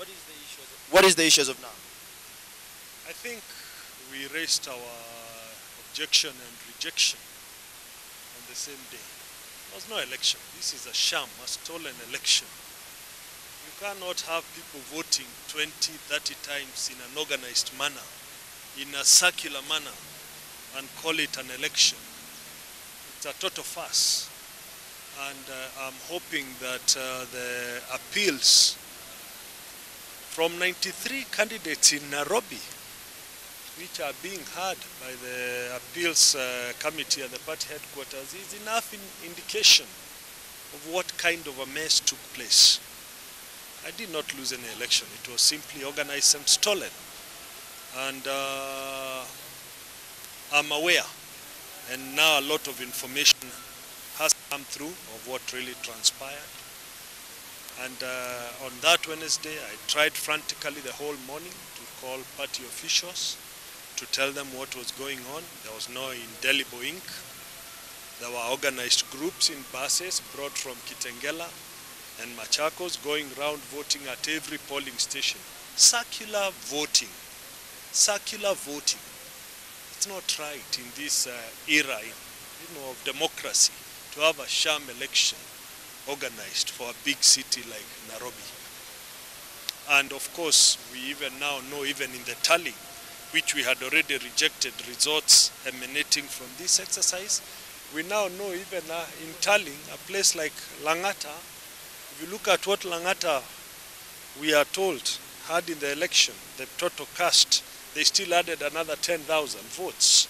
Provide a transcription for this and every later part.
What is the issue as of now? I think we raised our objection and rejection on the same day. There was no election. This is a sham, a stolen election. You cannot have people voting 20, 30 times in an organized manner, in a circular manner, and call it an election. It's a total farce. And I'm hoping that the appeals from 93 candidates in Nairobi, which are being heard by the appeals committee at the party headquarters, is enough indication of what kind of a mess took place. I did not lose any election. It was simply organized and stolen. And I'm aware, and now a lot of information has come through of what really transpired. And on that Wednesday, I tried frantically the whole morning to call party officials to tell them what was going on. There was no indelible ink. There were organized groups in buses brought from Kitengela and Machakos going around voting at every polling station. Circular voting. Circular voting. It's not right in this era of democracy to have a sham election organized for a big city like Nairobi. And of course, we even now know, even in the tallying, which we had already rejected results emanating from this exercise, we now know even in tallying, a place like Langata, if you look at what Langata, we are told, had in the election, the total cast, they still added another 10,000 votes.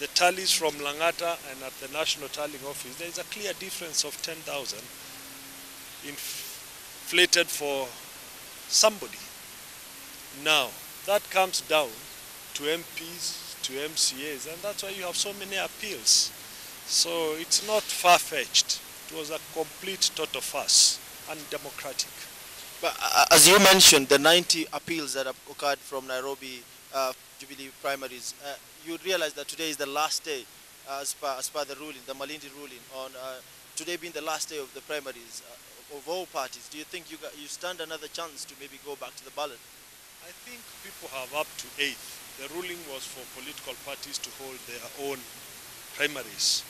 The tallies from Langata and at the National Tallying Office, there is a clear difference of 10,000 inflated for somebody. Now, that comes down to MPs, to MCAs, and that's why you have so many appeals. So it's not far-fetched. It was a complete total farce, undemocratic. But as you mentioned, the 90 appeals that have occurred from Nairobi Jubilee primaries, you realize that today is the last day, as per the ruling, the Malindi ruling, on today being the last day of the primaries of all parties. Do you think you stand another chance to maybe go back to the ballot? I think people have up to 8. The ruling was for political parties to hold their own primaries.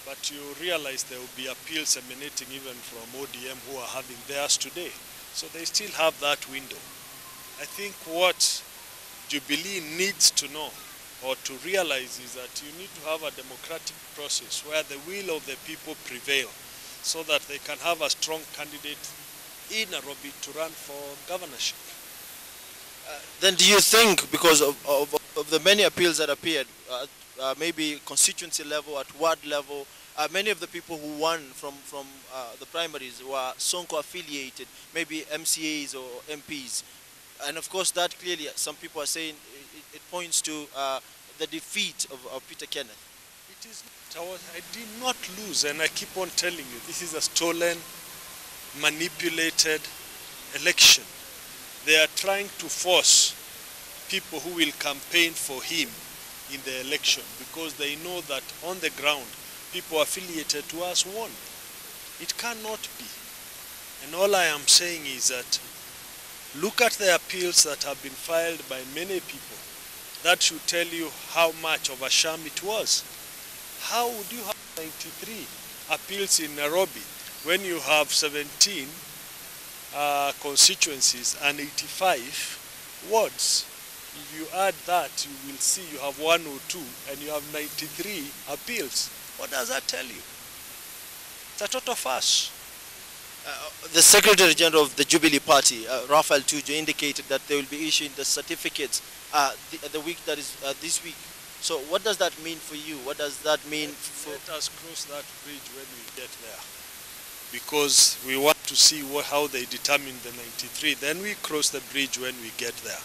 But you realize there will be appeals emanating even from ODM who are having theirs today. So they still have that window. I think what Jubilee needs to know or to realize is that you need to have a democratic process where the will of the people prevail so that they can have a strong candidate in Nairobi to run for governorship. Then do you think, because of the many appeals that appeared, maybe constituency level, at ward level, many of the people who won from the primaries were Sonko affiliated, maybe MCAs or MPs. And of course that clearly, some people are saying, it points to the defeat of Peter Kenneth. It is not, I did not lose, and I keep on telling you, this is a stolen, manipulated election. They are trying to force people who will campaign for him in the election because they know that on the ground, people affiliated to us won. It cannot be. And all I am saying is that look at the appeals that have been filed by many people. That should tell you how much of a sham it was. How would you have 93 appeals in Nairobi when you have 17 constituencies and 85 wards? If you add that, you will see you have 102 and you have 93 appeals. What does that tell you? It's a total farce. The Secretary General of the Jubilee Party, Raphael Tuju, indicated that they will be issuing the certificates the week that is this week. So what does that mean for you? What does that mean for... Let us cross that bridge when we get there. Because we want to see how they determine the 93. Then we cross the bridge when we get there.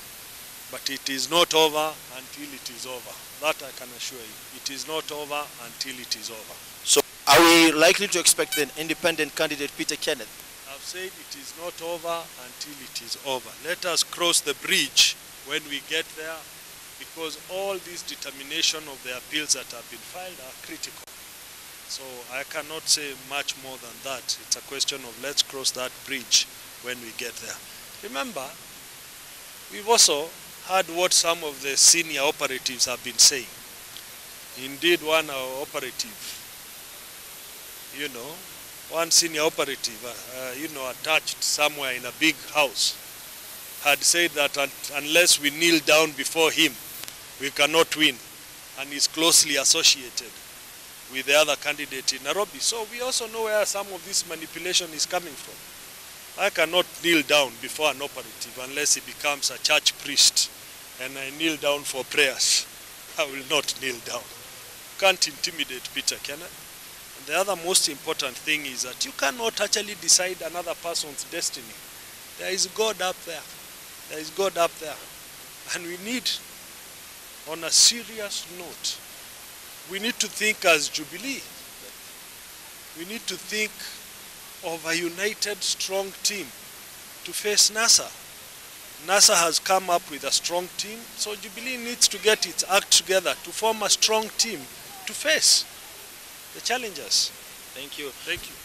But it is not over until it is over. That I can assure you. It is not over until it is over. So are we likely to expect an independent candidate, Peter Kenneth? I've said it is not over until it is over. Let us cross the bridge when we get there, because all this determination of the appeals that have been filed are critical. So I cannot say much more than that. It's a question of let's cross that bridge when we get there. Remember, we've also heard what some of the senior operatives have been saying. Indeed, one operative, one senior operative, attached somewhere in a big house, had said that unless we kneel down before him, we cannot win, and is closely associated with the other candidate in Nairobi. So we also know where some of this manipulation is coming from. I cannot kneel down before an operative unless he becomes a church priest and I kneel down for prayers. I will not kneel down. You can't intimidate Peter, Kenneth. And the other most important thing is that you cannot actually decide another person's destiny. There is God up there. There is God up there. And we need, on a serious note, we need to think as Jubilee. We need to think of a united, strong team to face NASA. NASA has come up with a strong team, so Jubilee needs to get its act together to form a strong team to face the challenges. Thank you. Thank you.